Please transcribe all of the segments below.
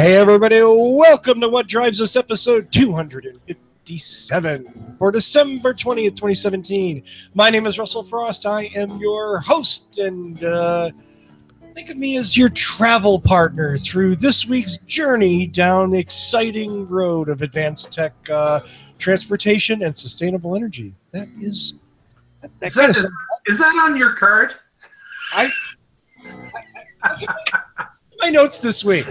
Hey everybody, welcome to What Drives Us, episode 257 for December 20th, 2017. My name is Russell Frost. I am your host, and think of me as your travel partner through this week's journey down the exciting road of advanced tech, transportation, and sustainable energy. That is... Is that on your card? I my notes this week.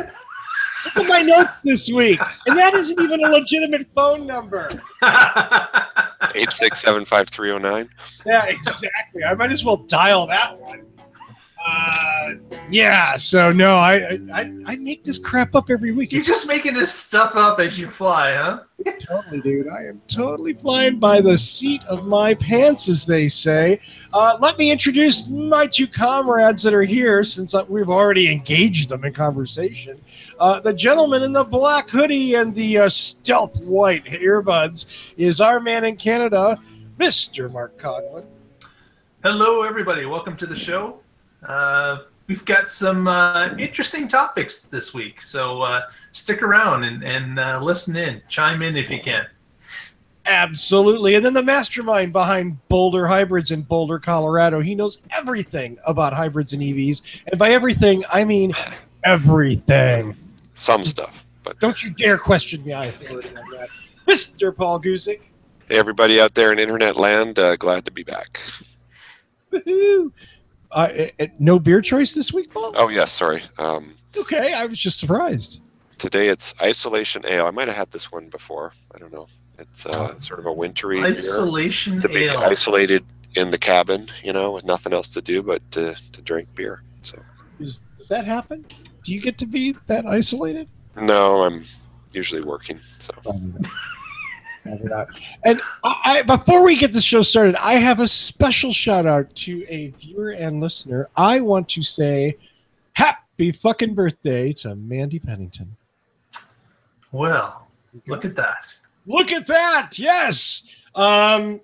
Look at my notes this week, and that isn't even a legitimate phone number. 867-5309. Yeah, exactly. I might as well dial that one. Yeah. So no, I make this crap up every week. You're just making this stuff up as you fly, huh? Totally, dude. I am totally flying by the seat of my pants, as they say. Let me introduce my two comrades that are here, since we've already engaged them in conversation. The gentleman in the black hoodie and the stealth white earbuds is our man in Canada, Mr. Mark Codwin. Hello, everybody. Welcome to the show. We've got some interesting topics this week, so stick around and listen in. Chime in if you can. Absolutely. And then the mastermind behind Boulder Hybrids in Boulder, Colorado. He knows everything about hybrids and EVs. And by everything, I mean everything. Some stuff. But don't you dare question me. I have authority on that. Mr. Paul Guzik. Hey, everybody out there in internet land, glad to be back. Woohoo! No beer choice this week, Paul? Oh, yes, sorry. Okay, I was just surprised. Today it's Isolation Ale. I might have had this one before. I don't know. It's sort of a wintry Isolation beer. Ale. Isolated in the cabin, you know, with nothing else to do but to drink beer. So does that happen? Do you get to be that isolated? No, I'm usually working. So. And before we get the show started, I have a special shout out to a viewer and listener. I want to say happy fucking birthday to Mandy Pennington. Well, look at that. Look at that. Yes. Yeah,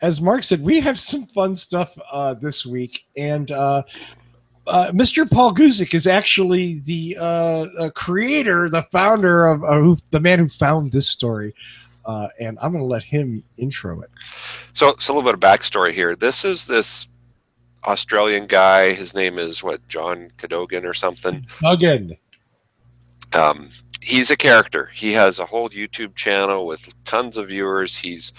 as Mark said, we have some fun stuff this week, and Mr. Paul Guzik is actually the creator, the founder of the man who found this story, and I'm going to let him intro it. So a little bit of backstory here. This is this Australian guy. His name is John Cadogan or something. Cadogan. He's a character. He has a whole YouTube channel with tons of viewers. He's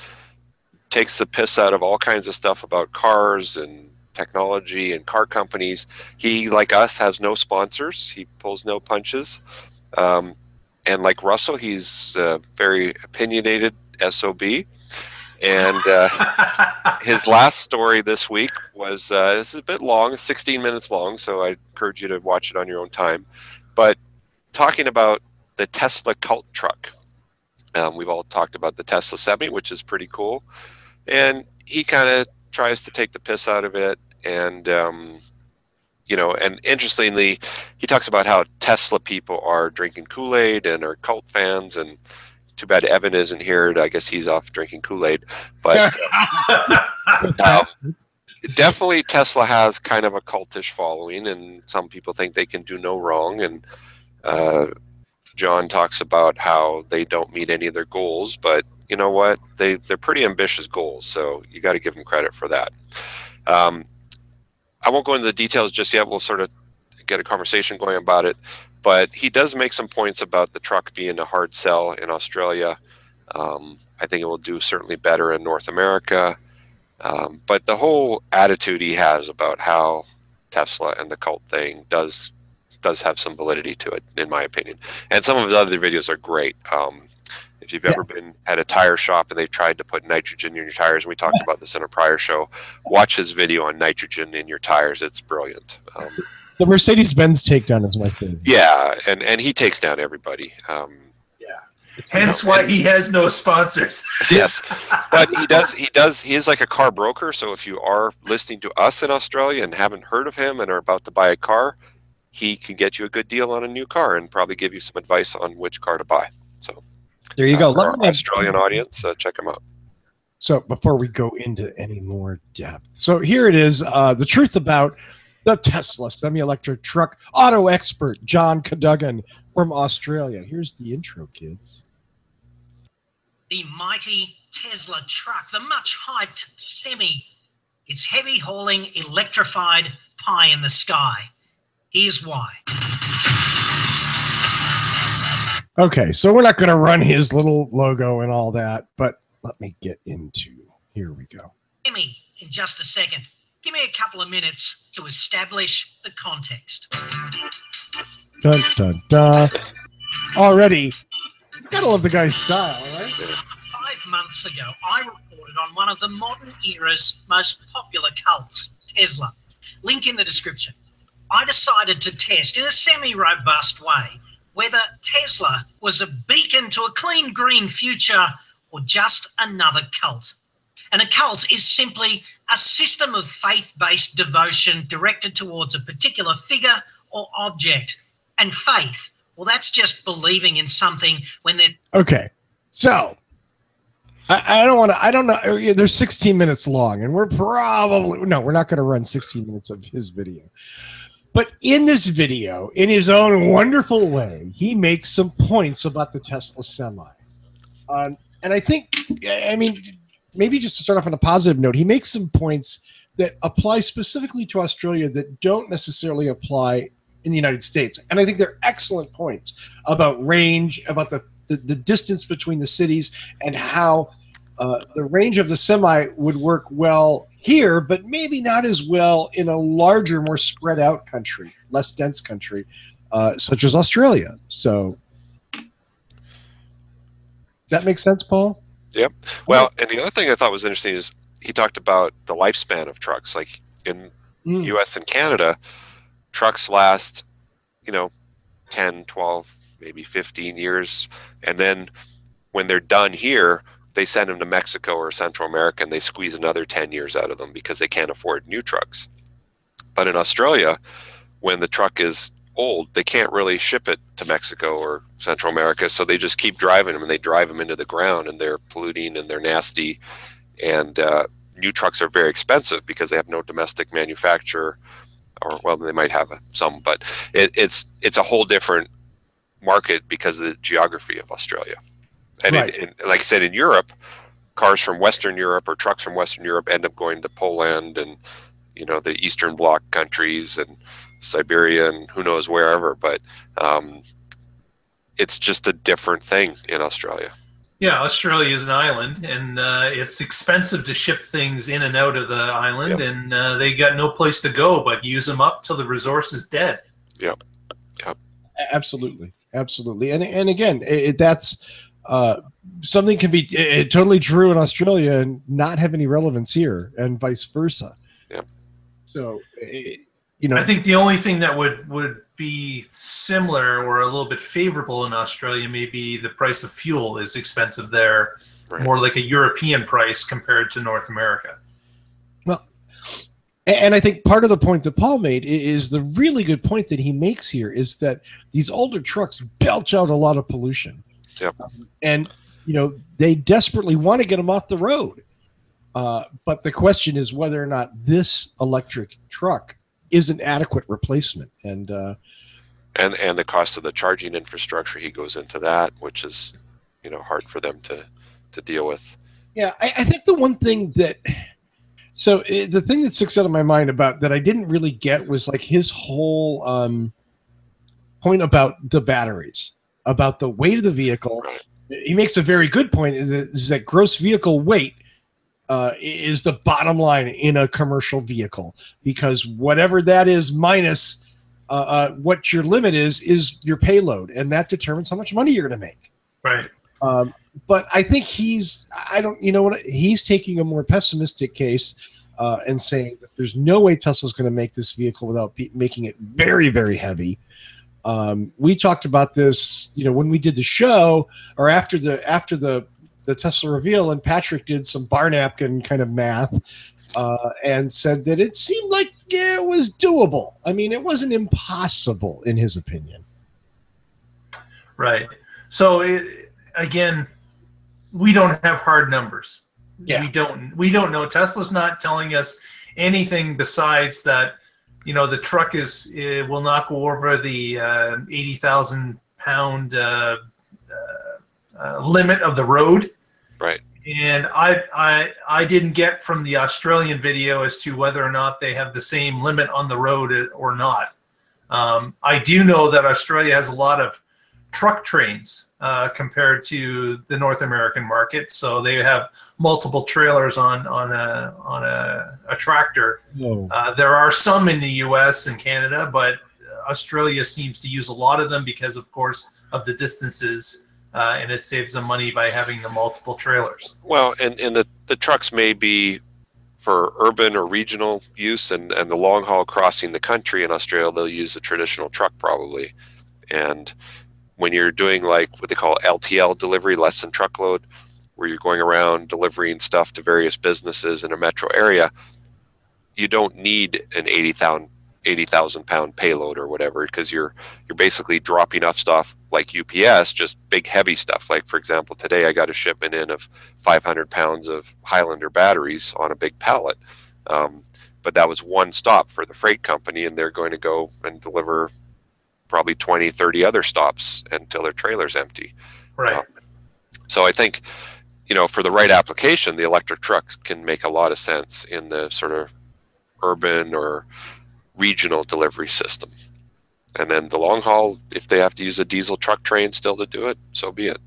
takes the piss out of all kinds of stuff about cars and technology and car companies. He, like us, has no sponsors. He pulls no punches. And like Russell, he's a very opinionated SOB. And his last story this week was, this is a bit long, 16 minutes long, so I encourage you to watch it on your own time. But talking about the Tesla cult truck. We've all talked about the Tesla Semi, which is pretty cool. And he kind of tries to take the piss out of it. And, you know, and interestingly, he talks about how Tesla people are drinking Kool-Aid and are cult fans. And too bad Evan isn't here. I guess he's off drinking Kool-Aid. But definitely Tesla has kind of a cultish following, and some people think they can do no wrong. And John talks about how they don't meet any of their goals, but you know what? They're pretty ambitious goals, so you got to give them credit for that. I won't go into the details just yet. We'll sort of get a conversation going about it, but he does make some points about the truck being a hard sell in Australia. I think it will do certainly better in North America, but the whole attitude he has about how Tesla and the cult thing does have some validity to it, in my opinion. And some of his other videos are great. If you've ever been at a tire shop and they've tried to put nitrogen in your tires, and we talked about this in a prior show, watch his video on nitrogen in your tires. It's brilliant. The Mercedes-Benz takedown is my favorite. Yeah, and he takes down everybody. Hence why he has no sponsors. Yes, but he is like a car broker. So if you are listening to us in Australia and haven't heard of him and are about to buy a car, he can get you a good deal on a new car and probably give you some advice on which car to buy. So there you go. For our Australian audience, check him out. So before we go into any more depth, so here it is. The truth about the Tesla semi-electric truck auto expert, John Cadogan from Australia. Here's the intro, kids. The mighty Tesla truck, the much-hyped Semi. It's heavy-hauling, electrified pie in the sky. Here's why. Okay, so we're not going to run his little logo and all that, but let me get into, here we go. Semi, in just a second. Give me a couple of minutes to establish the context. Dun, dun, dun. Already, gotta love the guy's style, right? 5 months ago, I reported on one of the modern era's most popular cults, Tesla. Link in the description. I decided to test in a semi-robust way whether Tesla was a beacon to a clean green future or just another cult. And a cult is simply a system of faith-based devotion directed towards a particular figure or object. And faith, well, that's just believing in something when they're... Okay, so I don't know. They're 16 minutes long, and we're not going to run 16 minutes of his video. But in this video, in his own wonderful way, he makes some points about the Tesla Semi. And I think, I mean, maybe just to start off on a positive note, he makes some points that apply specifically to Australia that don't necessarily apply in the United States. And I think they're excellent points about range, about the distance between the cities, and how the range of the Semi would work well here, but maybe not as well in a larger, more spread out country, less dense country, such as Australia. So that makes sense, Paul? Yep. Well, and the other thing I thought was interesting is he talked about the lifespan of trucks. Like in US and Canada, trucks last, 10, 12, maybe 15 years. And then when they're done here, they send them to Mexico or Central America and they squeeze another 10 years out of them because they can't afford new trucks. But in Australia, when the truck is old, they can't really ship it to Mexico or Central America, so they just keep driving them, and they drive them into the ground, and they're polluting and they're nasty. And new trucks are very expensive because they have no domestic manufacturer, or well, they might have some, but it's a whole different market because of the geography of Australia. And right. Like I said, in Europe, cars from Western Europe or trucks from Western Europe end up going to Poland and the Eastern Bloc countries and Siberia and who knows wherever. But it's just a different thing in Australia. Yeah, Australia is an island, and it's expensive to ship things in and out of the island, Yep. and they got no place to go but use them up till the resource is dead. Yep. Absolutely. And again, that's something can be totally true in Australia and not have any relevance here, and vice versa. Yeah. So, I think the only thing that would be similar or a little bit favorable in Australia may be the price of fuel is expensive there, Right. more like a European price compared to North America. well, and I think part of the point that Paul made is the really good point that he makes here is that these older trucks belch out a lot of pollution. Yep. And, they desperately want to get them off the road. But the question is whether or not this electric truck is an adequate replacement. And the cost of the charging infrastructure, he goes into that, which is hard for them to deal with. yeah, I think the one thing that the thing that sticks out of my mind about that I didn't really get was like his whole point about the batteries, about the weight of the vehicle. Right. He makes a very good point is that gross vehicle weight is the bottom line in a commercial vehicle, because whatever that is minus what your limit is your payload, and that determines how much money you're going to make. Right. But I think he's taking a more pessimistic case and saying that there's no way Tesla's going to make this vehicle without making it very, very heavy. We talked about this, when we did the show, or after the Tesla reveal, and Patrick did some bar napkin kind of math and said that it seemed like it was doable. I mean, it wasn't impossible in his opinion. Right. So again, we don't have hard numbers. Yeah. We don't know. Tesla's not telling us anything besides that, the truck will not go over the 80,000 pound limit of the road. Right. And I didn't get from the Australian video as to whether or not they have the same limit on the road or not. I do know that Australia has a lot of truck trains compared to the North American market, so they have multiple trailers on a tractor. There are some in the U.S. and Canada, but Australia seems to use a lot of them because, of course, of the distances, and it saves them money by having the multiple trailers. Well, and the trucks may be for urban or regional use, and the long haul crossing the country in Australia, they'll use a traditional truck probably. And when you're doing like what they call LTL delivery, less than truckload, where you're going around delivering stuff to various businesses in a metro area, you don't need an 80,000 pound payload or whatever, because you're basically dropping off stuff like UPS, just big heavy stuff. Like, for example, today I got a shipment in of 500 pounds of Highlander batteries on a big pallet. But that was one stop for the freight company, and they're going to go and deliver probably 20, 30 other stops until their trailer's empty. Right. So I think, for the right application, the electric trucks can make a lot of sense in the sort of urban or regional delivery system. And then the long haul, if they have to use a diesel truck train still to do it, so be it.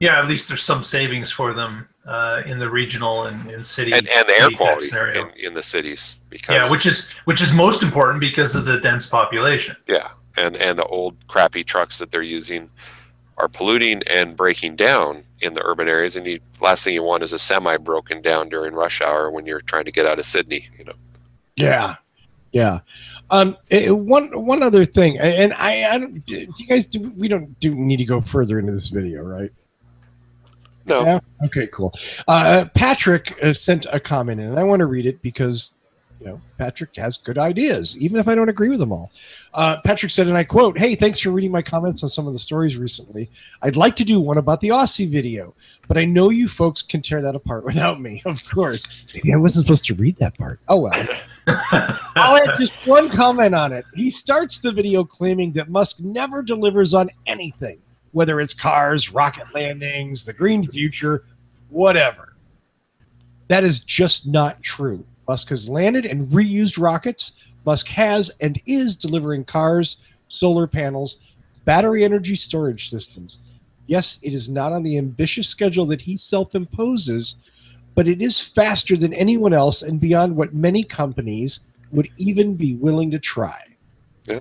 Yeah, at least there's some savings for them in the regional and city and the air quality scenario. in the cities, because which is most important because of the dense population. Yeah, and the old crappy trucks that they're using are polluting and breaking down in the urban areas, and last thing you want is a semi broken down during rush hour when you're trying to get out of Sydney. Yeah. One other thing, and I don't. Do you guys? We don't need to go further into this video, right? No. Yeah? Okay, cool. Patrick sent a comment in, and I want to read it because, Patrick has good ideas, even if I don't agree with them all. Patrick said, and I quote, "Hey, thanks for reading my comments on some of the stories recently. I'd like to do one about the Aussie video, but I know you folks can tear that apart without me, of course." Maybe I wasn't supposed to read that part. Oh, well. I'll add just one comment on it. He starts the video claiming that Musk never delivers on anything, whether it's cars, rocket landings, the green future, whatever. That is just not true. Musk has landed and reused rockets. Musk has and is delivering cars, solar panels, battery energy storage systems. Yes, it is not on the ambitious schedule that he self-imposes, but it is faster than anyone else and beyond what many companies would even be willing to try. Yeah.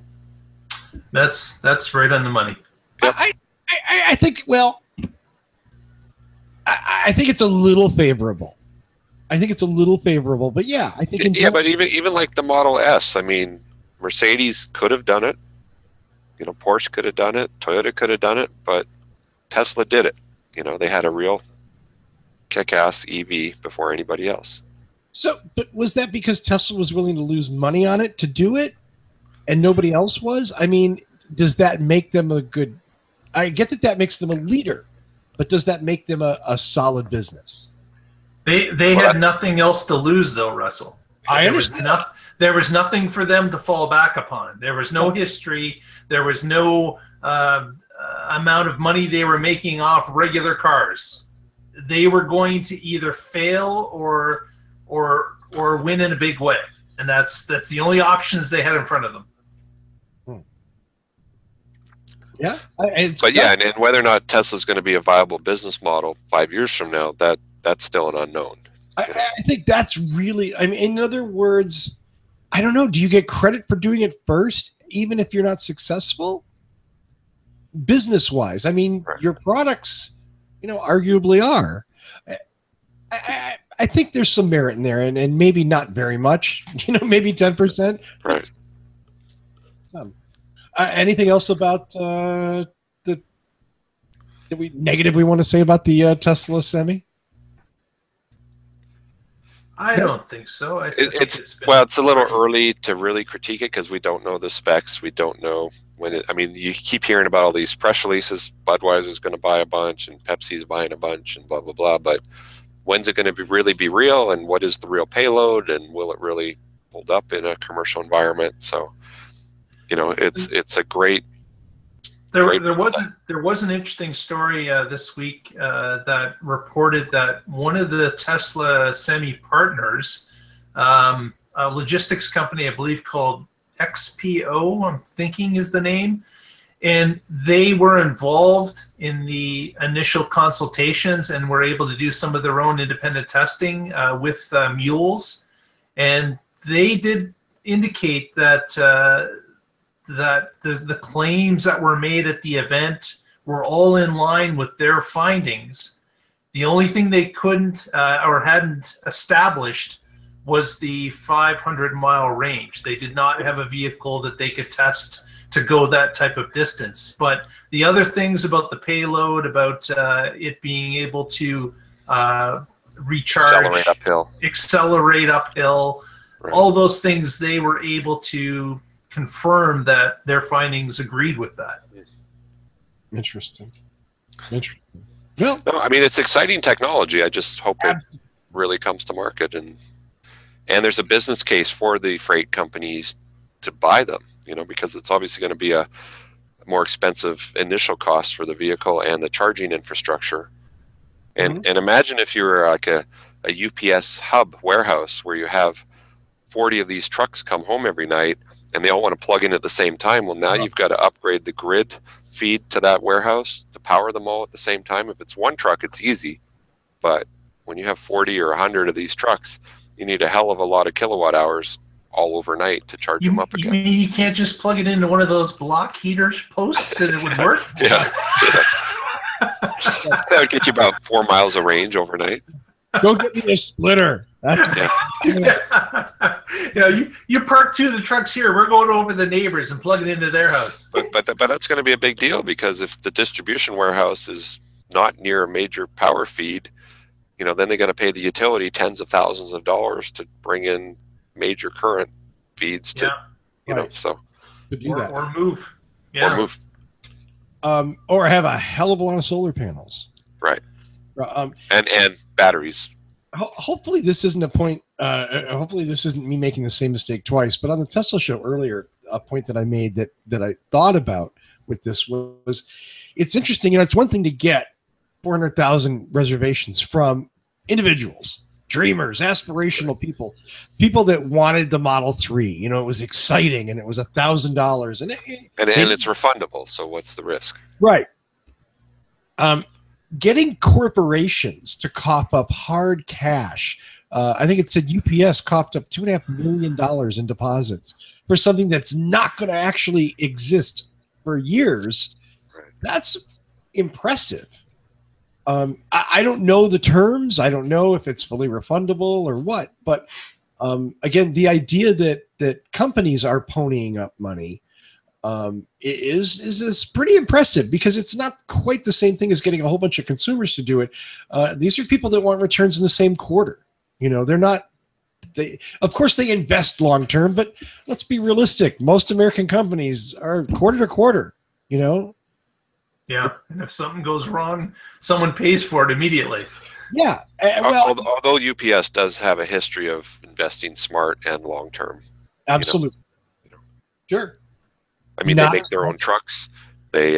That's right on the money. I think, well, I think it's a little favorable. But yeah, I think. But even like the Model S, I mean, Mercedes could have done it. Porsche could have done it. Toyota could have done it, but Tesla did it. They had a real kick-ass EV before anybody else. So, but was that because Tesla was willing to lose money on it to do it, and nobody else was? I mean, does that make them a good? I get that makes them a leader, but does that make them a solid business? They had nothing else to lose, though, Russell. I understand. There was nothing for them to fall back upon. There was no history. There was no amount of money they were making off regular cars. They were going to either fail or win in a big way, and that's the only options they had in front of them. Yeah, and whether or not Tesla's going to be a viable business model 5 years from now, that's still an unknown. I think that's really. I mean, in other words, I don't know. Do you get credit for doing it first, even if you're not successful? Business-wise, I mean, your products, arguably are. I think there's some merit in there, and maybe not very much. Maybe 10%. Right. Anything else about the negative we want to say about the Tesla Semi? I don't think so. It's a little early to really critique it because we don't know the specs. We don't know when you keep hearing about all these press releases. Budweiser's going to buy a bunch and Pepsi's buying a bunch and blah, blah, blah. But when's it going to really be real, and what is the real payload, and will it really hold up in a commercial environment. So, you know, it's a great. There was an interesting story this week that reported that one of the Tesla Semi partners, a logistics company, I believe called XPO, I'm thinking is the name, and they were involved in the initial consultations and were able to do some of their own independent testing with mules, and they did indicate that that the claims that were made at the event were all in line with their findings. The only thing they couldn't or hadn't established was the 500-mile range. They did not have a vehicle that they could test to go that type of distance. But the other things about the payload, about it being able to recharge, accelerate uphill, right. All those things, they were able to confirm that their findings agreed with that. Interesting. Well, no, I mean, it's exciting technology. I just hope it really comes to market, and there's a business case for the freight companies to buy them, you know, because it's obviously going to be a more expensive initial cost for the vehicle and the charging infrastructure. And and imagine if you were like a UPS hub warehouse where you have 40 of these trucks come home every night and they all want to plug in at the same time. Well, now you've got to upgrade the grid feed to that warehouse to power them all at the same time. If it's one truck, it's easy. But when you have 40 or 100 of these trucks, you need a hell of a lot of kilowatt hours all overnight to charge them up again. You mean you can't just plug it into one of those block heater posts and it would work? Yeah. That would get you about 4 miles of range overnight. Go get me a splitter. That's you park 2 of the trucks here. We're going over the neighbors and plug it into their house. But that's going to be a big deal, because if the distribution warehouse is not near a major power feed, you know, then they're going to pay the utility tens of thousands of dollars to bring in major current feeds to, you know, so or move, or move, or have a hell of a lot of solar panels, right? And batteries. Hopefully this isn't a point. Hopefully this isn't me making the same mistake twice. But on the Tesla show earlier, a point that I made that I thought about with this was, it's interesting. You know, it's one thing to get 400,000 reservations from individuals, dreamers, aspirational people that wanted the Model 3. You know, it was exciting and it was $1,000, and it's refundable. So what's the risk? Right. Getting corporations to cough up hard cash. I think it said UPS coughed up $2.5 million in deposits for something that's not going to actually exist for years. Right. That's impressive. I don't know the terms. I don't know if it's fully refundable or what. But again, the idea that companies are ponying up money is pretty impressive, because it's not quite the same thing as getting a whole bunch of consumers to do it. These are people that want returns in the same quarter. You know, they're not. Of course, they invest long term, but let's be realistic. Most American companies are quarter to quarter. You know. Yeah, and if something goes wrong, someone pays for it immediately. Yeah. Well, although UPS does have a history of investing smart and long term. Absolutely. You know. Sure. I mean, they make their own trucks. They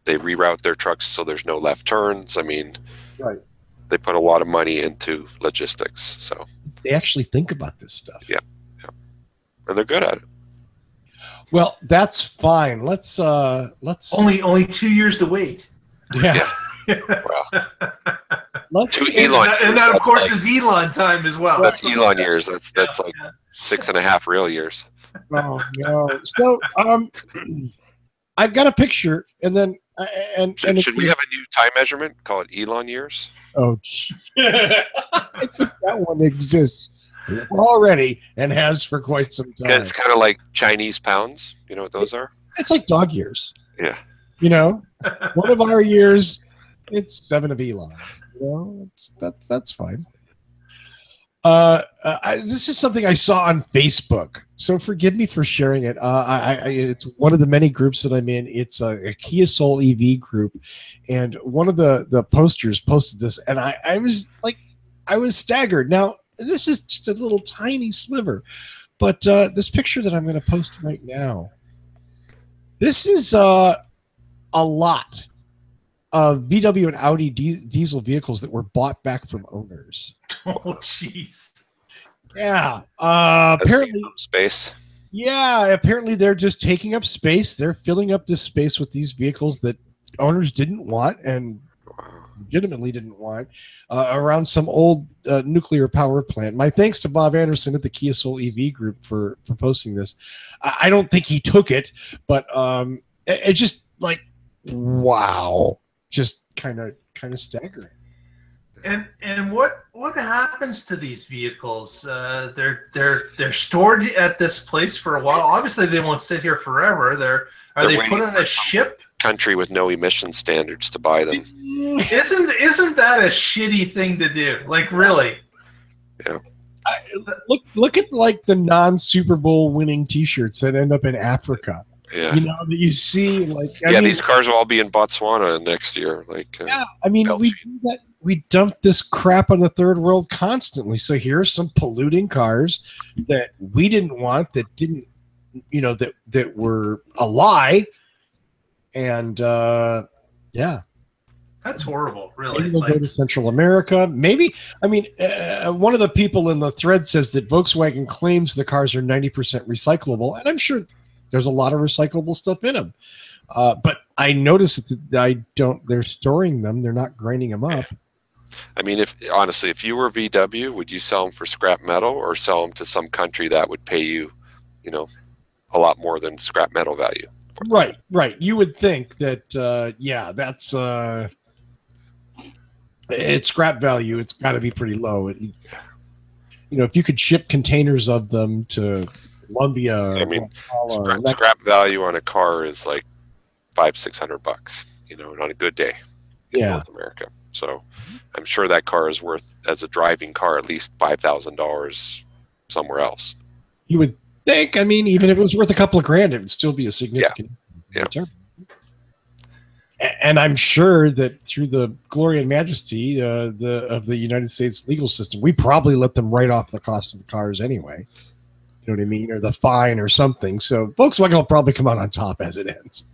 reroute their trucks so there's no left turns. I mean, right. They put a lot of money into logistics. So they actually think about this stuff. Yeah. And they're good at it. Well, that's fine. Let's only 2 years to wait. Yeah. Wow. Elon, and that of course is Elon time as well. That's Elon years. That's like 6.5 real years. Oh no! So I've got a picture, and then should we have a new time measurement? Call it Elon years. Oh, I think that one exists already and has for quite some time. It's kind of like Chinese pounds. You know what those are? It's like dog years. Yeah. You know, one of our years, it's 7 of Elon's. You know, that's fine. This is something I saw on Facebook, so forgive me for sharing it. It's one of the many groups that I'm in. It's a Kia Soul EV group, and one of the posters posted this, and I was staggered. Now, this is just a little tiny sliver. But this picture that I'm going to post right now, this is a lot of VW and Audi diesel vehicles that were bought back from owners. Oh, jeez. Yeah. Apparently, space. Yeah, apparently they're just taking up space. They're filling up this space with these vehicles that owners didn't want and legitimately didn't want around some old nuclear power plant. My thanks to Bob Anderson at the Kia Soul EV group for posting this. I don't think he took it, but it just like, wow, just kind of staggering. And what happens to these vehicles? They're stored at this place for a while. Obviously, they won't sit here forever. Are they put on a ship? Country with no emission standards to buy them. Isn't that a shitty thing to do? Like, really? Yeah. Look at like the non-Super Bowl winning T-shirts that end up in Africa. Yeah. You know, that you see, like, I mean, these cars will all be in Botswana next year. Like, yeah, I mean, we dump this crap on the third world constantly. So here's some polluting cars that we didn't want, that didn't, you know, that were a lie, and yeah. That's horrible, really. Maybe they'll go to Central America. Maybe, I mean, one of the people in the thread says that Volkswagen claims the cars are 90% recyclable, and I'm sure there's a lot of recyclable stuff in them. But I noticed that they're storing them. They're not grinding them up. I mean, if you were VW, would you sell them for scrap metal or sell them to some country that would pay you, you know, a lot more than scrap metal value? Right. You would think that, yeah, that's it's scrap value. It's got to be pretty low. You know, if you could ship containers of them to Colombia, I mean, scrap value on a car is like $500-600, you know, on a good day in North America. So I'm sure that car is worth, as a driving car, at least $5,000 somewhere else. You would think. I mean, even if it was worth a couple of grand, it would still be a significant return. And I'm sure that through the glory and majesty of the United States legal system, we probably let them write off the cost of the cars anyway. You know what I mean? Or the fine or something. So Volkswagen will probably come out on top as it ends.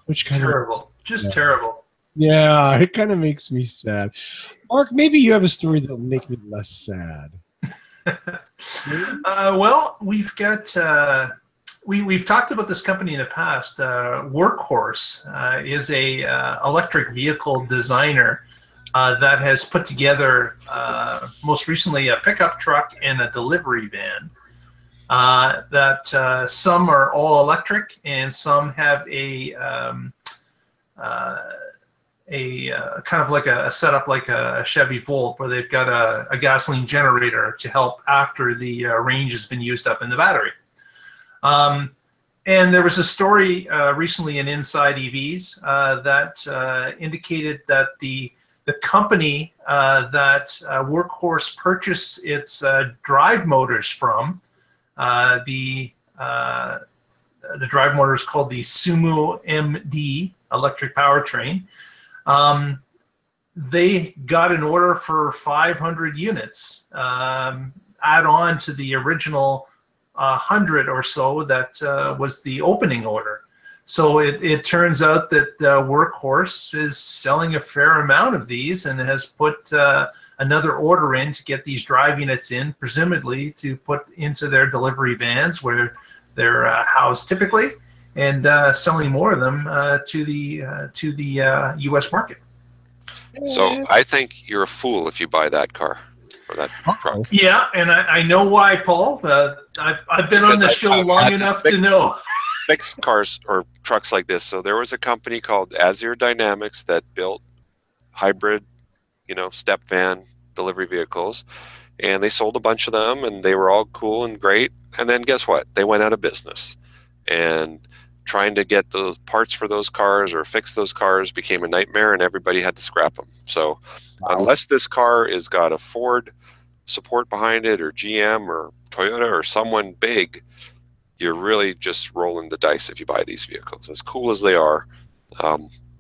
Which kind terrible. Terrible. Yeah, it kind of makes me sad. Mark, maybe you have a story that'll make me less sad. Well, we've got we've talked about this company in the past. Workhorse is a electric vehicle designer that has put together most recently a pickup truck and a delivery van. That some are all electric and some have a kind of like a setup like a Chevy Volt, where they've got a gasoline generator to help after the range has been used up in the battery. And there was a story recently in Inside EVs that indicated that the company that Workhorse purchased its drive motors from, the drive motor is called the Sumo MD electric powertrain. They got an order for 500 units, add on to the original 100 or so that was the opening order. So it turns out that Workhorse is selling a fair amount of these and has put another order in to get these drive units in, presumably to put into their delivery vans where they're housed typically, and selling more of them to the U.S. market. So I think you're a fool if you buy that car or that truck. Yeah, and I know why, Paul. I've been on the show long enough to know. Fix cars or trucks like this. So there was a company called Azure Dynamics that built hybrid, you know, step van delivery vehicles, and they sold a bunch of them, and they were all cool and great. And then guess what? They went out of business, and trying to get the parts for those cars or fix those cars became a nightmare, and everybody had to scrap them. So unless this car has got a Ford support behind it, or GM or Toyota or someone big, you're really just rolling the dice if you buy these vehicles. As cool as they are,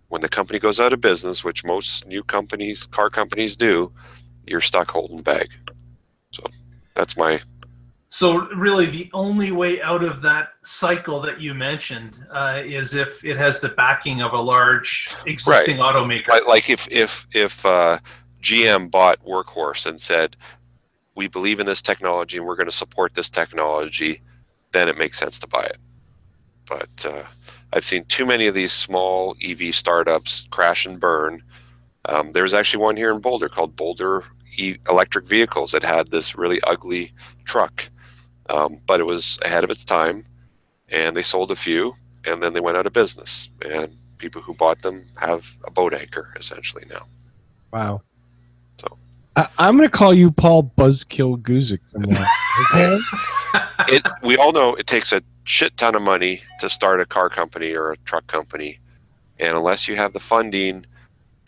when the company goes out of business, which most new companies, car companies do, you're stuck holding the bag. So that's my. So really, the only way out of that cycle that you mentioned is if it has the backing of a large existing automaker. Like if GM bought Workhorse and said, "We believe in this technology and we're going to support this technology," then it makes sense to buy it. But I've seen too many of these small EV startups crash and burn. There's actually one here in Boulder called Boulder Electric Vehicles that had this really ugly truck. But it was ahead of its time, and they sold a few, and then they went out of business. And people who bought them have a boat anchor essentially now. Wow. So I'm going to call you Paul Buzzkill Guzik from now. Okay. We all know it takes a shit ton of money to start a car company or a truck company, and unless you have the funding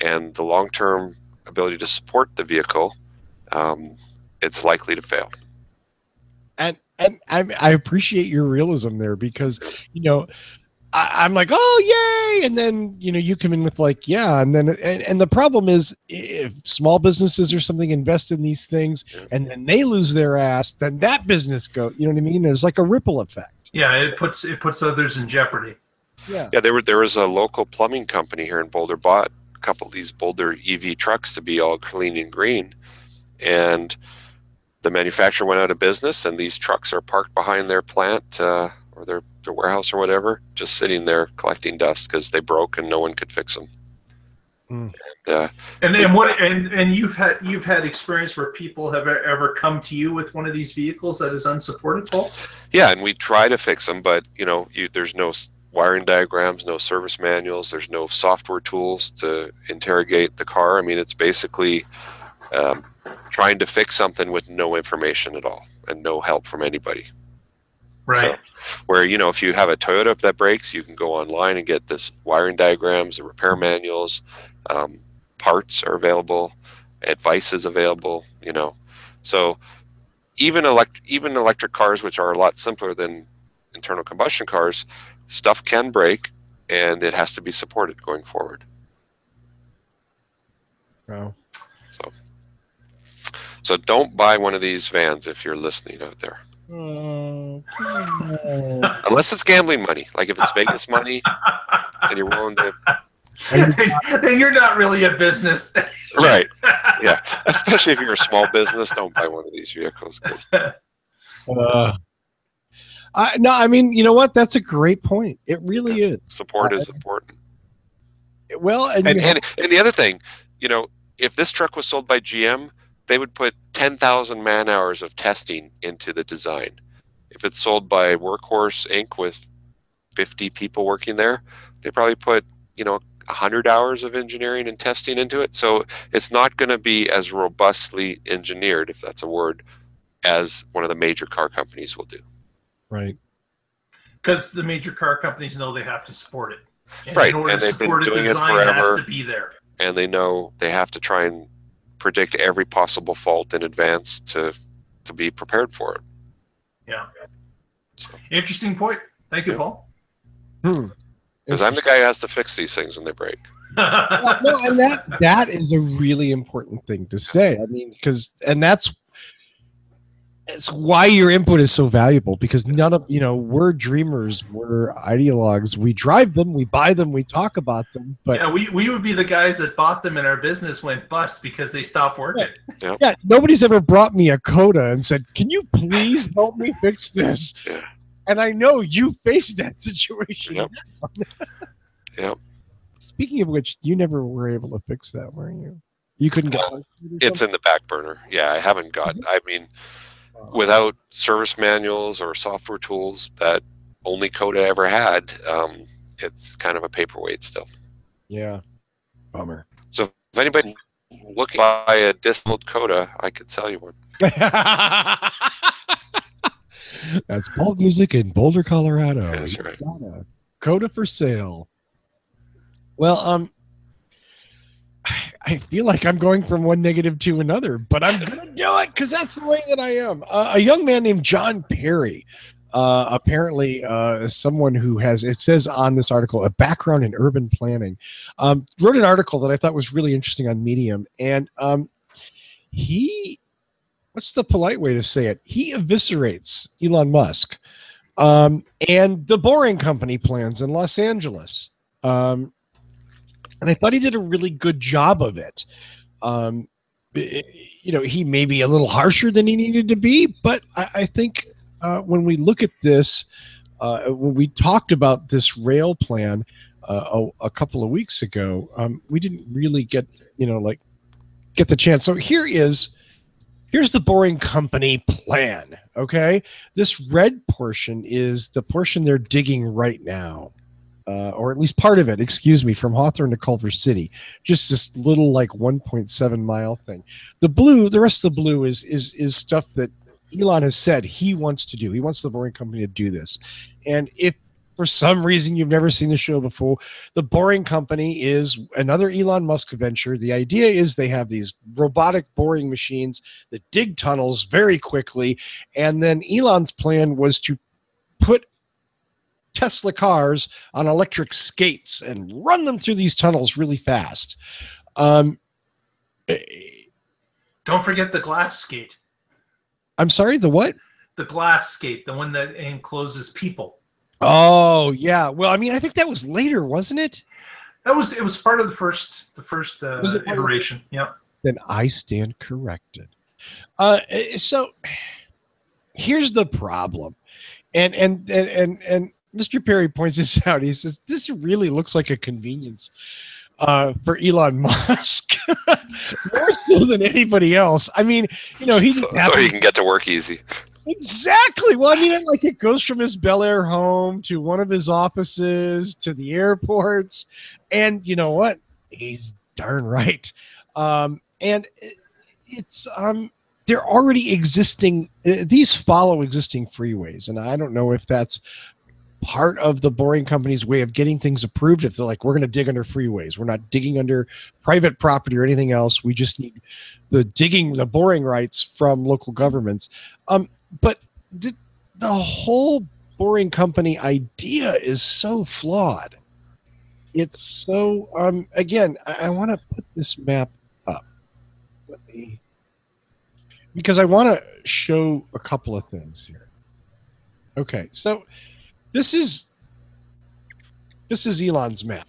and the long-term ability to support the vehicle, it's likely to fail. And I appreciate your realism there, because, you know, I'm like, oh, yay. And then, you know, you come in with like, yeah. And then, and the problem is, if small businesses or something invest in these things and then they lose their ass, then that business go, you know what I mean? There's like a ripple effect. Yeah. It puts others in jeopardy. Yeah. Yeah. There was a local plumbing company here in Boulder bought a couple of these Boulder EV trucks to be all clean and green. And the manufacturer went out of business, and these trucks are parked behind their plant or their warehouse or whatever, just sitting there collecting dust because they broke and no one could fix them. And you've had experience where people have ever come to you with one of these vehicles that is unsupported, Paul? Yeah, and we try to fix them, but you know, there's no wiring diagrams, no service manuals, there's no software tools to interrogate the car. I mean, it's basically trying to fix something with no information at all and no help from anybody. Right. So, where, you know, if you have a Toyota that breaks, you can go online and get this wiring diagrams, the repair manuals, parts are available, advice is available, you know. So even electric cars, which are a lot simpler than internal combustion cars, stuff can break, and it has to be supported going forward. Wow. So don't buy one of these vans if you're listening out there. Unless it's gambling money. Like if it's Vegas money and you're willing to... then you're not really a business. Right. Yeah. Especially if you're a small business, don't buy one of these vehicles. No, I mean, you know what? That's a great point. It really is. Support is important. Well, and the other thing, you know, if this truck was sold by GM, they would put 10,000 man hours of testing into the design. If it's sold by Workhorse Inc. with 50 people working there, they probably put, you know, 100 hours of engineering and testing into it. So it's not going to be as robustly engineered, if that's a word, as one of the major car companies will do. Right. Because the major car companies know they have to support it. And right. In order and to they've been support doing it, it design has forever. to be there. And they know they have to try and predict every possible fault in advance to be prepared for it. Yeah. Interesting point. Thank you, Paul. Because I'm the guy who has to fix these things when they break. Well, no, and that is a really important thing to say. I mean, it's why your input is so valuable, because none of, you know, we're dreamers, we're ideologues, we drive them, we buy them, we talk about them, but yeah, we would be the guys that bought them and our business went bust because they stopped working. Yeah, nobody's ever brought me a Coda and said, can you please help me fix this? Yeah. And I know you faced that situation. Yep. Yep. Speaking of which, you never were able to fix that, were you? You couldn't get it's in the back burner. Yeah, I haven't got. I mean, without service manuals or software tools that only Coda ever had, it's kind of a paperweight still. Yeah. Bummer. So if anybody looking to buy a dismantled Coda, I could sell you one. That's Paul Guzik in Boulder, Colorado. That's right. Coda for sale. Well, I feel like I'm going from one negative to another, but I'm going to do it because that's the way that I am. A young man named John Perry, apparently someone who has, it says on this article, a background in urban planning, wrote an article that I thought was really interesting on Medium. And what's the polite way to say it? He eviscerates Elon Musk and the Boring Company plans in Los Angeles. And I thought he did a really good job of it. He may be a little harsher than he needed to be, but I think when we look at this, when we talked about this rail plan a couple of weeks ago, we didn't really get the chance. So here's the Boring Company plan. Okay, this red portion is the portion they're digging right now. Or at least part of it, excuse me, from Hawthorne to Culver City. Just this little 1.7 mile thing. The rest of the blue is stuff that Elon has said he wants to do. He wants the Boring Company to do this. And if for some reason you've never seen the show before, the Boring Company is another Elon Musk venture. The idea is they have these robotic boring machines that dig tunnels very quickly. And then Elon's plan was to put Tesla cars on electric skates and run them through these tunnels really fast. Don't forget the glass skate. I'm sorry, the what? The glass skate, the one that encloses people. Oh yeah. Well, I mean, I think that was later, wasn't it? It was part of the first iteration. Yep. Then I stand corrected. So here's the problem, and Mr. Perry points this out. He says, this really looks like a convenience for Elon Musk, more so than anybody else. I mean, he just so he can get to work easy. Exactly. Well, I mean, it goes from his Bel Air home to one of his offices to the airports. And you know what? He's darn right. And it's they're already existing. These follow existing freeways. And I don't know if that's part of the Boring Company's way of getting things approved. If they're like, we're going to dig under freeways, we're not digging under private property or anything else. We just need the boring rights from local governments. But the whole Boring Company idea is so flawed. It's so, again, I want to put this map up. Because I want to show a couple of things here. Okay, so this is Elon's map.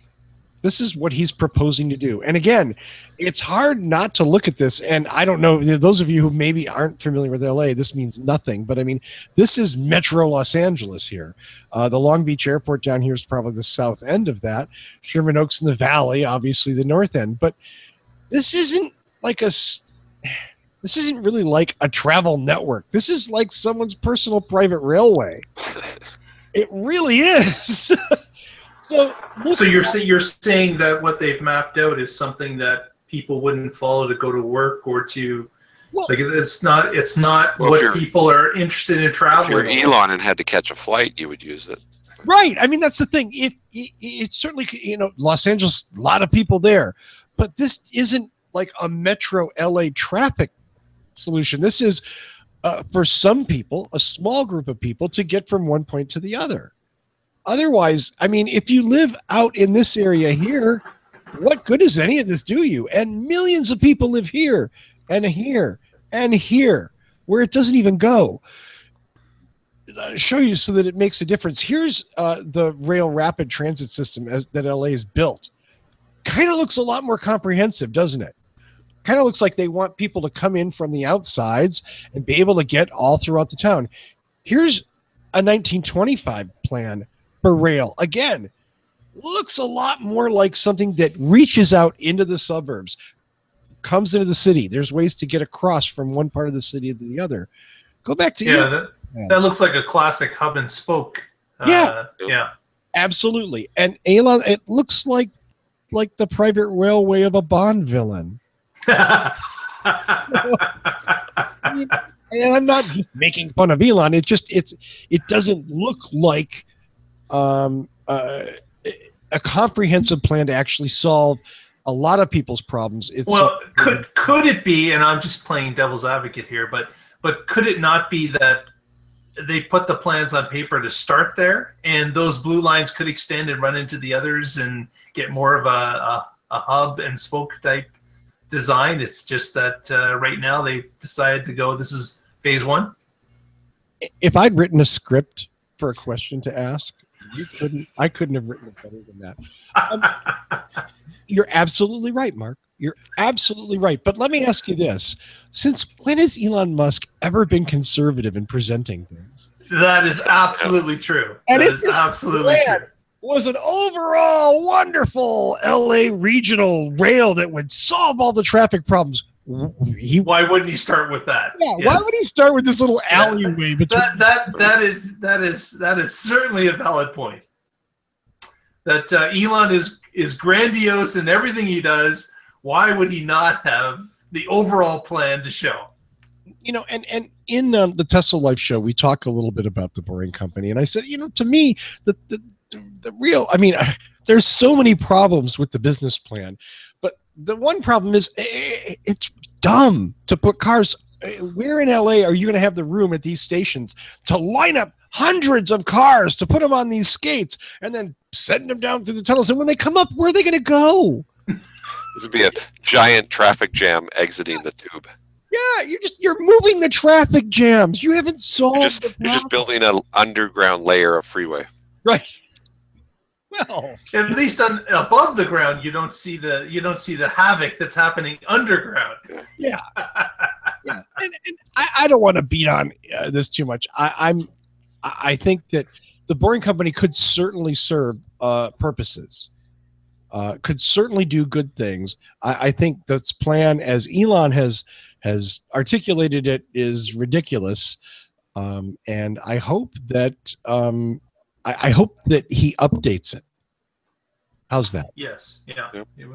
This is what he's proposing to do. And again, it's hard not to look at this. And I don't know, those of you who maybe aren't familiar with LA, this means nothing. But I mean, this is Metro Los Angeles here. The Long Beach Airport down here is probably the south end of that. Sherman Oaks in the Valley, obviously the north end. But this isn't really like a travel network. This is like someone's personal private railway. It really is. So you're saying that what they've mapped out is something that people wouldn't follow to go to work or to it's not what people are interested in traveling. If you're Elon and had to catch a flight, you would use it. Right. I mean, that's the thing. It's certainly, Los Angeles, a lot of people there, but this isn't like a metro LA traffic solution. This is for some people, a small group of people, to get from one point to the other. Otherwise, I mean, if you live out in this area here, what good does any of this do you? And millions of people live here and here and here, where it doesn't even go. I'll show you so that it makes a difference. Here's the rail rapid transit system that LA has built. Kind of looks a lot more comprehensive, doesn't it? Kind of looks like they want people to come in from the outsides and be able to get all throughout the town. Here's a 1925 plan for rail. Again, looks a lot more like something that reaches out into the suburbs, comes into the city. There's ways to get across from one part of the city to the other. Go back to that looks like a classic hub and spoke. Yeah, absolutely. And Elon, it looks like the private railway of a Bond villain. And I'm not just making fun of Elon. It doesn't look like a comprehensive plan to actually solve a lot of people's problems. Could it be? And I'm just playing devil's advocate here, but could it not be that they put the plans on paper to start there, and those blue lines could extend and run into the others and get more of a hub and spoke type design. It's just that right now they decided to go. This is phase one. If I'd written a script for a question to ask, I couldn't have written it better than that. You're absolutely right, Mark. You're absolutely right. But let me ask you this. Since when has Elon Musk ever been conservative in presenting things? That is absolutely true. And that is absolutely true. Was an overall wonderful LA regional rail that would solve all the traffic problems. Why wouldn't he start with that? Yeah, yes. Why would he start with this little alleyway between that is certainly a valid point. That Elon is grandiose in everything he does. Why would he not have the overall plan to show? You know, and in the Tesla Life show, we talk a little bit about the Boring Company, and I said, you know, to me, the real, I mean, there's so many problems with the business plan, but the one problem is it's dumb to put cars. Where in LA are you going to have the room at these stations to line up hundreds of cars to put them on these skates and then send them down through the tunnels? And when they come up, where are they going to go? This would be a giant traffic jam exiting the tube. Yeah, you're moving the traffic jams. You haven't solved. You're just building an underground layer of freeway. Right. Well, at least above the ground, you don't see the havoc that's happening underground. Yeah, yeah. And I don't want to beat on this too much. I think that the Boring Company could certainly serve purposes. Could certainly do good things. I think this plan, as Elon has articulated it, is ridiculous, and I hope that I hope that he updates it. How's that? Yes, yeah. Yep. It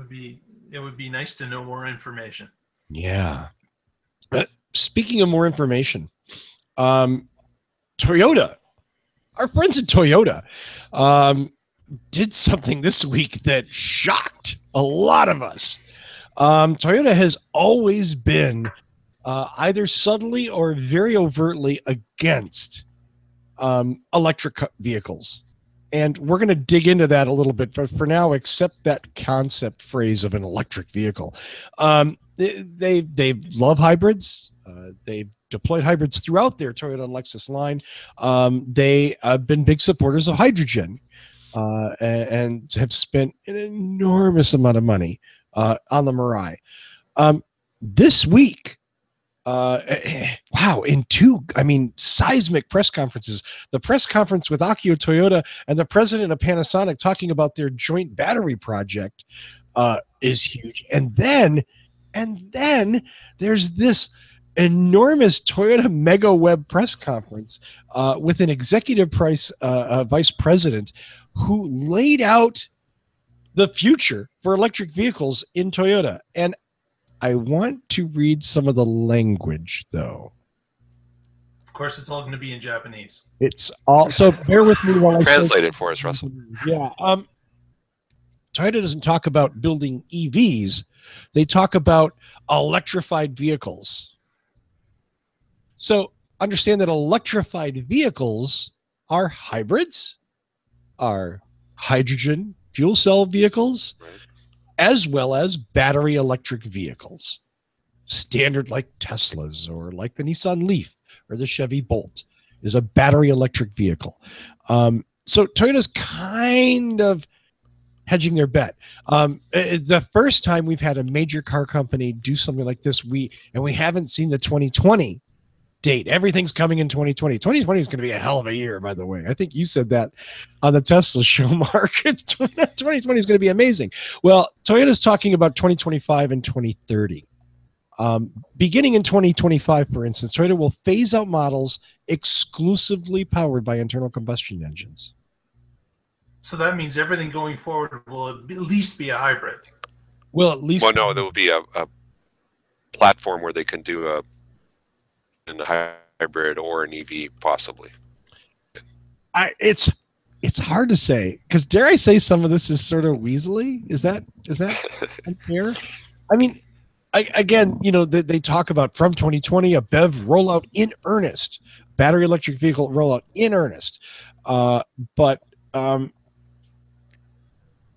would be nice to know more information. Yeah. Speaking of more information, Toyota, our friends at Toyota, did something this week that shocked a lot of us. Toyota has always been either subtly or very overtly against electric vehicles. And we're going to dig into that a little bit. But for now, accept that concept phrase of an electric vehicle. They love hybrids. They've deployed hybrids throughout their Toyota and Lexus line. They have been big supporters of hydrogen. And have spent an enormous amount of money on the Mirai. This week, wow, in two, seismic press conferences, the press conference with Akio Toyoda and the president of Panasonic talking about their joint battery project is huge. And then there's this enormous Toyota Mega Web press conference with an executive vice president who laid out the future for electric vehicles in Toyota. And I want to read some of the language, though. Of course, it's all going to be in Japanese. It's all, so bear with me while I translate it for us, Russell. Yeah. Toyota doesn't talk about building EVs. They talk about electrified vehicles. So understand that electrified vehicles are hybrids, are hydrogen fuel cell vehicles, right, as well as battery electric vehicles. Standard like Teslas or like the Nissan Leaf or the Chevy Bolt is a battery electric vehicle. So Toyota's kind of hedging their bet. The first time we've had a major car company do something like this, we haven't seen the 2020 date. Everything's coming in 2020. 2020 is going to be a hell of a year, by the way. I think you said that on the Tesla show, Mark. 2020 is going to be amazing. Well, Toyota's talking about 2025 and 2030. Beginning in 2025, for instance, Toyota will phase out models exclusively powered by internal combustion engines. So that means everything going forward will at least be a hybrid. Well, at least. Well, no, there will be a platform where they can do a hybrid or an EV, possibly. It's hard to say, because dare I say some of this is sort of weaselly? Is that unfair? I mean, again, they talk about from 2020 a BEV rollout in earnest, battery electric vehicle rollout in earnest, but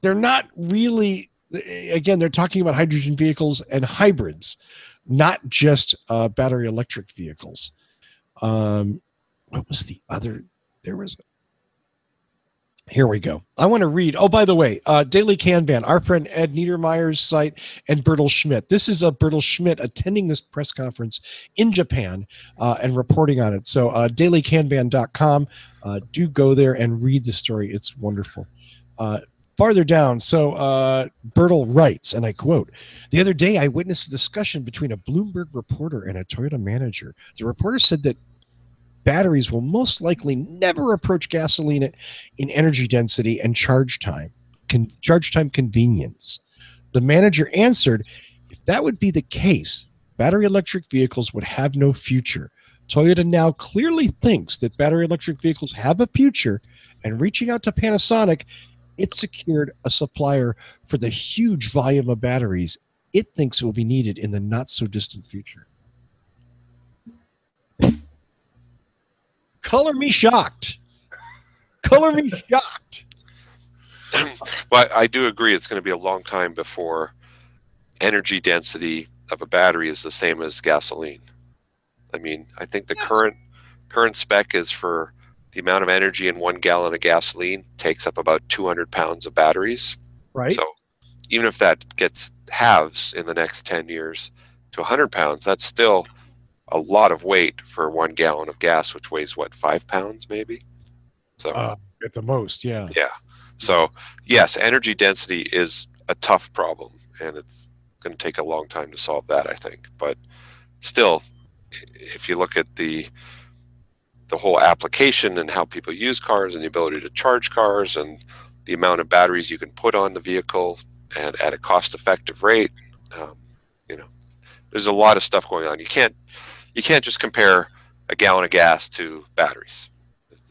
they're not really again, they're talking about hydrogen vehicles and hybrids, not just battery electric vehicles. What was the other? There was. Here we go. I want to read. Oh, by the way, Daily Kanban, our friend Ed Niedermeyer's site, and Bertel Schmidt. This is Bertel Schmidt attending this press conference in Japan and reporting on it. So dailykanban.com. Do go there and read the story. It's wonderful. Farther down, so Bertel writes, and I quote, "The other day I witnessed a discussion between a Bloomberg reporter and a Toyota manager. The reporter said that batteries will most likely never approach gasoline in energy density and charge time convenience. The manager answered, if that would be the case, battery electric vehicles would have no future. Toyota now clearly thinks that battery electric vehicles have a future, and reaching out to Panasonic, it secured a supplier for the huge volume of batteries it thinks will be needed in the not so distant future." Color me shocked. Color me shocked. Well, I do agree it's going to be a long time before energy density of a battery is the same as gasoline. I mean, I think the current spec is for the amount of energy in 1 gallon of gasoline takes up about 200 pounds of batteries. Right. So even if that gets halves in the next 10 years to 100 pounds, that's still a lot of weight for 1 gallon of gas, which weighs what, 5 pounds maybe? So at the most, yeah. Yeah. So yes, energy density is a tough problem, and it's going to take a long time to solve that, I think. But still, if you look at the whole application and how people use cars and the ability to charge cars and the amount of batteries you can put on the vehicle and at a cost-effective rate, there's a lot of stuff going on. You can't just compare a gallon of gas to batteries.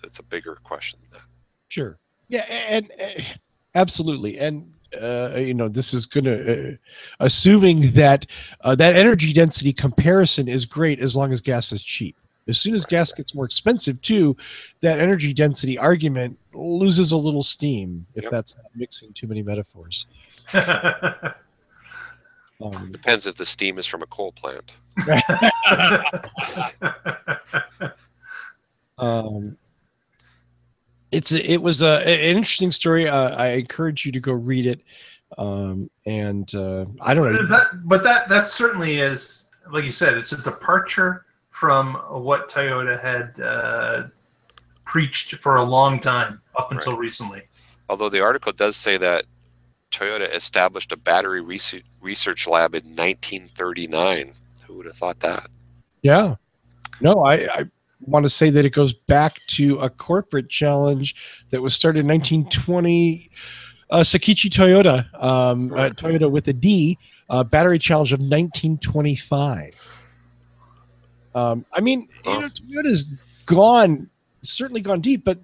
It's a bigger question than that. Sure. Yeah, and absolutely. And this is going to, assuming that that energy density comparison is great as long as gas is cheap. As soon as gas gets more expensive, too, that energy density argument loses a little steam, if that's not mixing too many metaphors. Depends if the steam is from a coal plant. It was an interesting story. I encourage you to go read it. I don't know. But that certainly is, like you said, it's a departure from what Toyota had preached for a long time, up until recently. Although the article does say that Toyota established a battery research lab in 1939. Who would have thought that? Yeah. No, I want to say that it goes back to a corporate challenge that was started in 1920. Sakichi Toyota, Toyota with a D, battery challenge of 1925. Toyota's certainly gone deep, but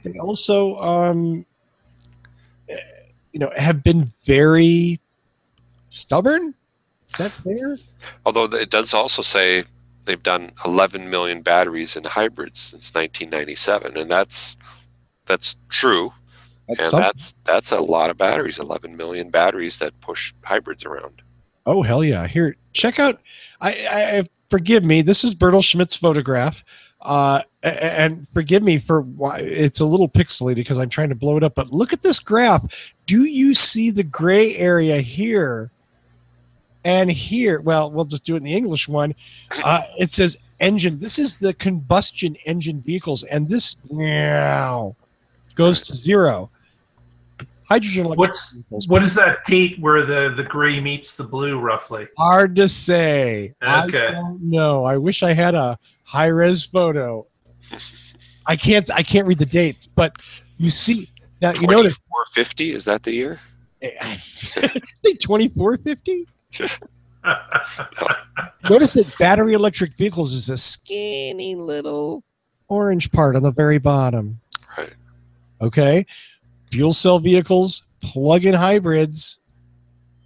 they also, have been very stubborn. Is that fair? Although it does also say they've done 11 million batteries in hybrids since 1997, and that's true. That's a lot of batteries. 11 million batteries that push hybrids around. Oh hell yeah! Here, check out. I forgive me. This is Bertel Schmidt's photograph, and forgive me for why it's a little pixelated because I'm trying to blow it up. But look at this graph. Do you see the gray area here? And here, well, we'll just do it in the English one. It says engine. This is the combustion engine vehicles, and this goes to zero. Hydrogen electric vehicles. What is that date where the gray meets the blue, roughly? Hard to say. Okay. I don't know. I wish I had a high-res photo. I can't read the dates, but you see now. You notice 2450, is that the year? I think 2450. Notice that battery electric vehicles is a skinny little orange part on the very bottom. Right. Okay. Fuel cell vehicles, plug-in hybrids,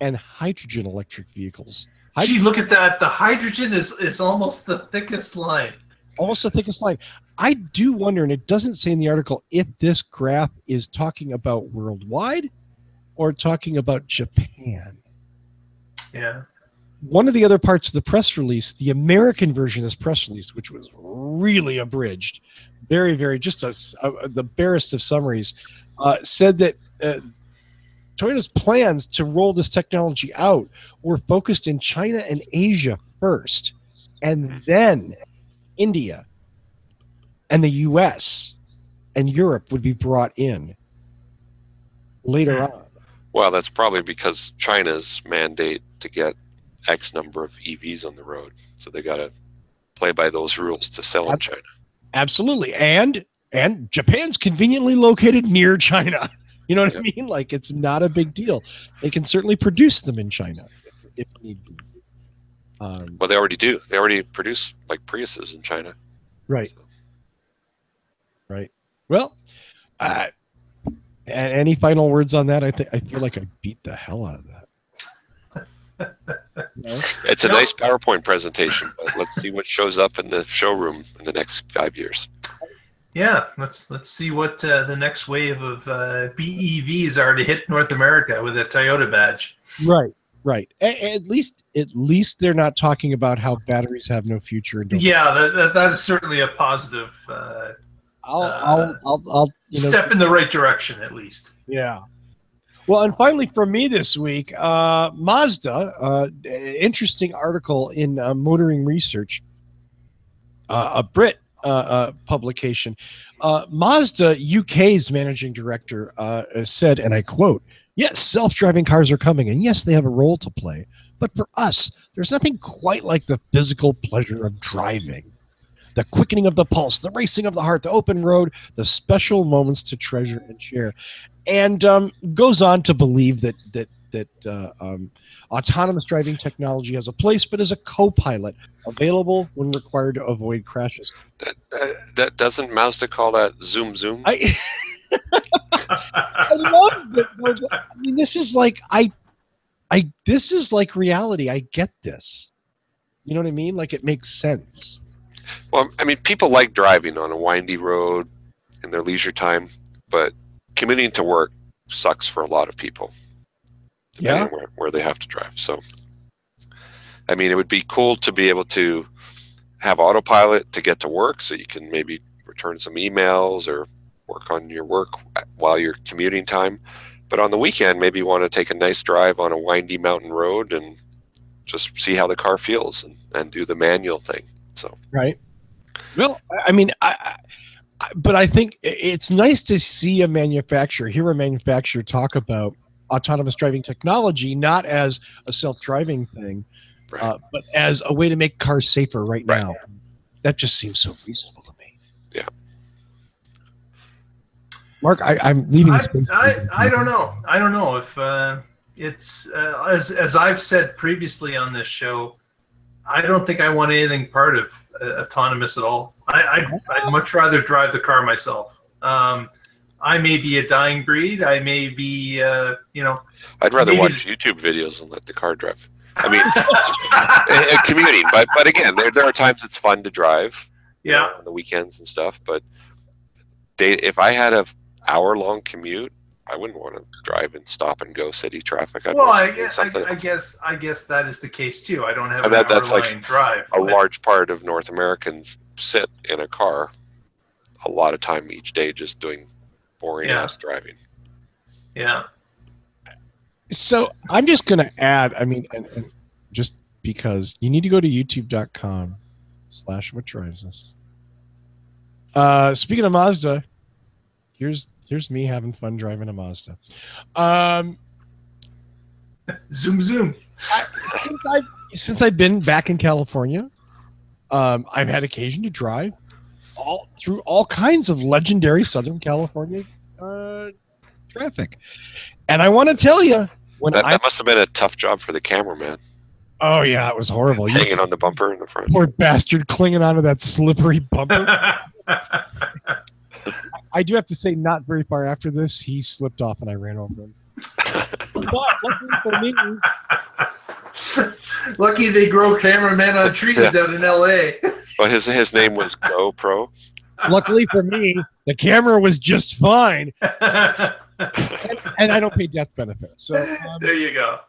and hydrogen electric vehicles. Gee, look at that. The hydrogen is almost the thickest line. Almost the thickest line. I do wonder, and it doesn't say in the article, if this graph is talking about worldwide or talking about Japan. Yeah. One of the other parts of the press release, the American version of this press release, which was really abridged, very, very, just the barest of summaries, said that Toyota's plans to roll this technology out were focused in China and Asia first, and then India and the US and Europe would be brought in later on. Well, that's probably because China's mandate to get X number of EVs on the road. So they got to play by those rules to sell in China. Absolutely. And Japan's conveniently located near China. You know what I mean? Like, it's not a big deal. They can certainly produce them in China if need be. Well, they already do. They already produce like Priuses in China. Right. So. Right. Well, any final words on that? I feel like I beat the hell out of that. No? It's a nice PowerPoint presentation, but let's see what shows up in the showroom in the next 5 years. Yeah, let's see what the next wave of BEVs are to hit North America with a Toyota badge. Right. At least they're not talking about how batteries have no future. Yeah, that is certainly a positive. I'll step in the right direction at least. Yeah. Well, and finally from me this week, Mazda, interesting article in Motoring Research, a Brit publication. Mazda UK's managing director said, and I quote, "Yes, self-driving cars are coming, and yes, they have a role to play. But for us, there's nothing quite like the physical pleasure of driving. The quickening of the pulse, the racing of the heart, the open road, the special moments to treasure and share." And goes on to believe that autonomous driving technology has a place, but as a co-pilot available when required to avoid crashes. That doesn't Mazda call that zoom zoom? I love that. I mean, this is like this is like reality. I get this. You know what I mean? Like, it makes sense. Well, I mean, people like driving on a windy road in their leisure time, but commuting to work sucks for a lot of people. Depending on where they have to drive. So, I mean, it would be cool to be able to have autopilot to get to work, so you can maybe return some emails or work on your work while you're commuting time. But on the weekend, maybe you want to take a nice drive on a windy mountain road and just see how the car feels and do the manual thing. So right. Well, I mean, but I think it's nice to see a manufacturer talk about autonomous driving technology, not as a self-driving thing, right. But as a way to make cars safer right now. That just seems so reasonable to me. Yeah. Mark, I'm leaving. I don't know. I don't know if it's as I've said previously on this show. I don't think I want anything part of autonomous at all. I'd much rather drive the car myself. I may be a dying breed. I may be, I'd rather watch YouTube videos and let the car drive. I mean, commuting. But again, there are times it's fun to drive. Yeah. On the weekends and stuff. But if I had an hour-long commute, I wouldn't want to drive and stop and go city traffic. I guess that is the case too. I don't have an hour-long drive. A large part of North Americans sit in a car a lot of time each day just doing boring ass driving. Yeah. So I'm just going to add, I mean, and just because you need to go to youtube.com/whatdrivesus. Speaking of Mazda, here's me having fun driving a Mazda. Zoom, zoom. Since I've been back in California, I've had occasion to drive through all kinds of legendary Southern California traffic. And I want to tell you, that must have been a tough job for the cameraman. Oh, yeah, it was horrible. Hanging on the bumper in the front. Poor bastard clinging onto that slippery bumper. I do have to say, not very far after this, he slipped off and I ran over him. But luckily for me, lucky they grow cameramen on trees out in LA. Well, his name was GoPro. Luckily for me, the camera was just fine. and I don't pay death benefits. So there you go.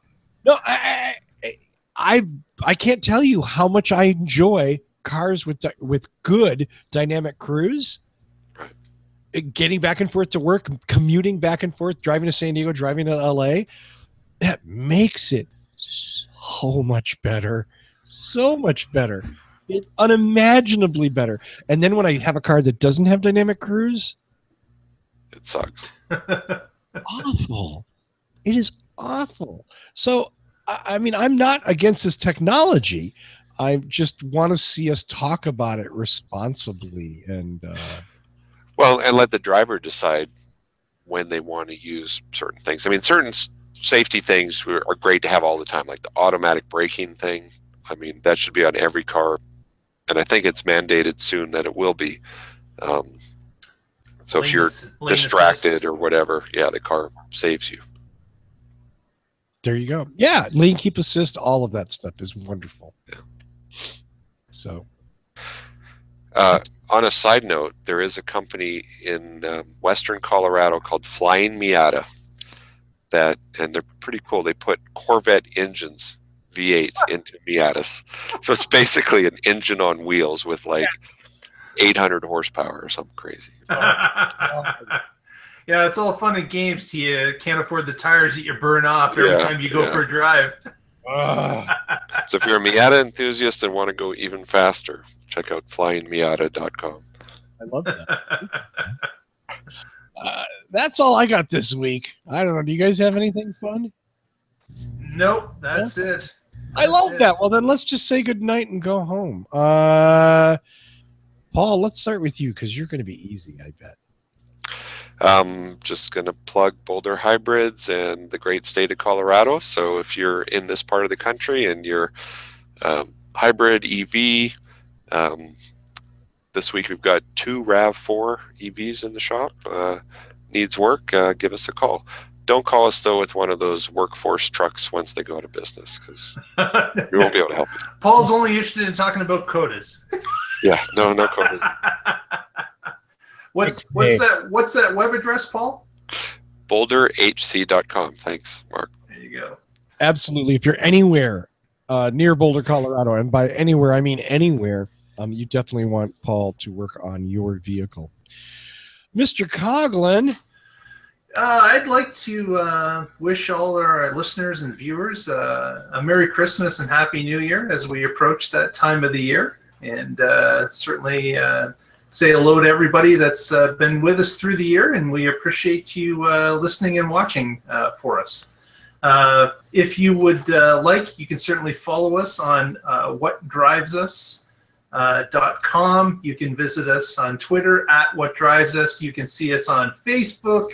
no, I can't tell you how much I enjoy cars with good dynamic cruise. Getting back and forth to work, commuting back and forth, driving to San Diego, driving to LA, that makes it so much better. So much better. Unimaginably better. And then when I have a car that doesn't have dynamic cruise, it sucks. Awful. It is awful. So, I mean, I'm not against this technology. I just want to see us talk about it responsibly and well, and let the driver decide when they want to use certain things. I mean, certain safety things are great to have all the time, like the automatic braking thing. I mean, that should be on every car, and I think it's mandated soon that it will be. So if you're distracted or whatever, yeah, the car saves you. There you go. Yeah, lane keep assist, all of that stuff is wonderful. Yeah. So, on a side note, there is a company in western Colorado called Flying Miata and they're pretty cool. They put Corvette engines, V8s, into Miatas. So it's basically an engine on wheels with like 800 horsepower or something crazy. Yeah, it's all fun and games till you can't afford the tires that you burn off every time you go for a drive. So if you're a Miata enthusiast and want to go even faster, check out flyingmiata.com. I love that. That's all I got this week. I don't know. Do you guys have anything fun? Nope, that's it. I love that. Well, then let's just say good night and go home. Paul, let's start with you because you're going to be easy, I bet. Just going to plug Boulder Hybrids and the great state of Colorado. So if you're in this part of the country and you're hybrid EV, this week we've got 2 RAV4 EVs in the shop. Needs work, give us a call. Don't call us, though, with one of those workforce trucks once they go out of business, because we won't be able to help you. Paul's only interested in talking about Codas. Yeah, no Codas. What's that web address, Paul? BoulderHC.com. Thanks, Mark. There you go. Absolutely. If you're anywhere near Boulder, Colorado, and by anywhere, I mean anywhere, you definitely want Paul to work on your vehicle. Mr. Coughlin. I'd like to wish all our listeners and viewers a Merry Christmas and Happy New Year as we approach that time of the year. And certainly say hello to everybody that's been with us through the year, and we appreciate you listening and watching for us. If you would like, you can certainly follow us on whatdrivesus.com. You can visit us on Twitter at What Drives Us. You can see us on Facebook.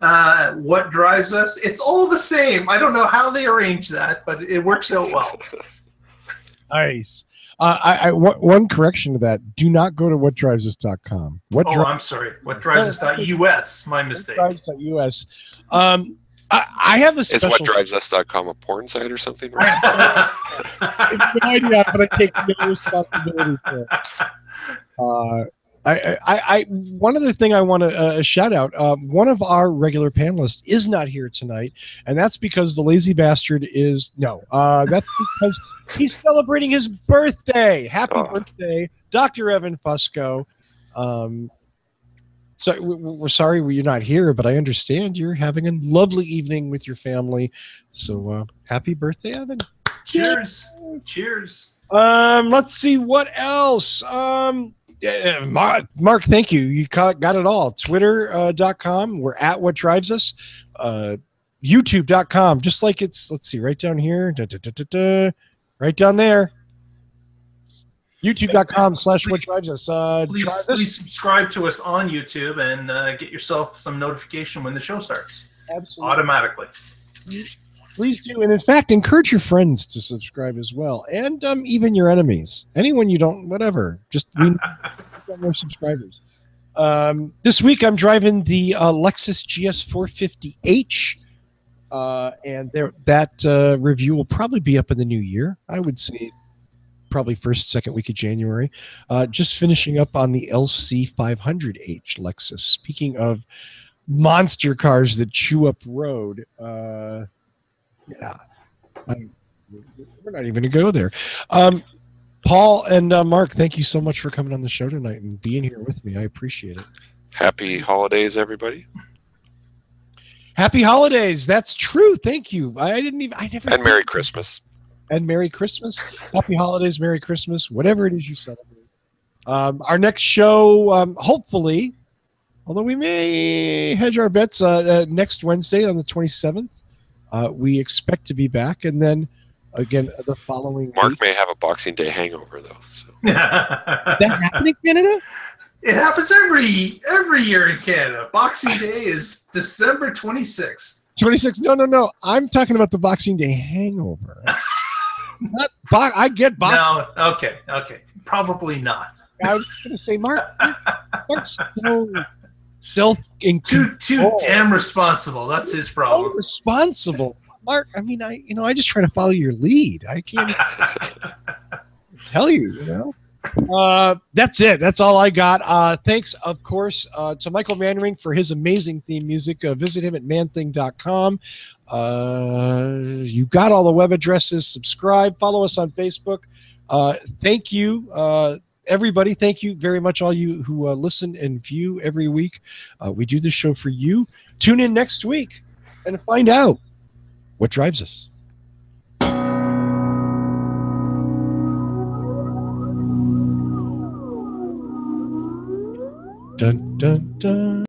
What Drives Us. It's all the same. I don't know how they arrange that, but it works out well. Nice. One correction to that. Do not go to whatdrivesus.com. I'm sorry. Whatdrivesus.us. My mistake. Whatdrivesus.us. I have a special... Is whatdrivesus.com a porn site or something? Right? I have no idea, but I take no responsibility for it. One other thing I want to shout out, one of our regular panelists is not here tonight, and that's because the lazy bastard that's because he's celebrating his birthday. Happy birthday, Dr. Evan Fusco. So we're sorry you're not here, but I understand you're having a lovely evening with your family. So happy birthday, Evan. Cheers. Cheers. Let's see what else. Mark, thank you. You got it all. Twitter.com. We're at What Drives Us. YouTube.com. Just like it's, let's see, right down here. Right down there. YouTube.com/What Drives Us. Please subscribe to us on YouTube and get yourself some notification when the show starts. Absolutely. Automatically. Please do. And in fact, encourage your friends to subscribe as well. And even your enemies. Anyone you don't, whatever. Just we need more subscribers. This week I'm driving the Lexus GS450H. And that review will probably be up in the new year. I would say probably second week of January. Just finishing up on the LC500H Lexus. Speaking of monster cars that chew up road. Yeah, we're not even going to go there. Paul and Mark, thank you so much for coming on the show tonight and being here with me. I appreciate it. Happy holidays, everybody. Happy holidays. That's true. Thank you. I never. And Merry Christmas. And Merry Christmas. Happy holidays, Merry Christmas, whatever it is you celebrate. Our next show, hopefully, although we may hedge our bets, next Wednesday on the 27th, we expect to be back. And then again, the following Mark week. may have a Boxing Day hangover, though. So. Is that happening in Canada? It happens every year in Canada. Boxing Day is December 26th. 26? No. I'm talking about the Boxing Day hangover. I get boxing. No, okay. Probably not. I was going to say, Mark's so too damn responsible. That's his problem. So responsible. Mark, I mean, I just try to follow your lead. I can't tell you, That's it. That's all I got. Thanks, of course, to Michael Mannering for his amazing theme music. Visit him at manthing.com. You got all the web addresses. Subscribe. Follow us on Facebook. Thank you, everybody. Thank you very much, all you who listen and view every week. We do this show for you. Tune in next week and find out what drives us. Dun, dun, dun.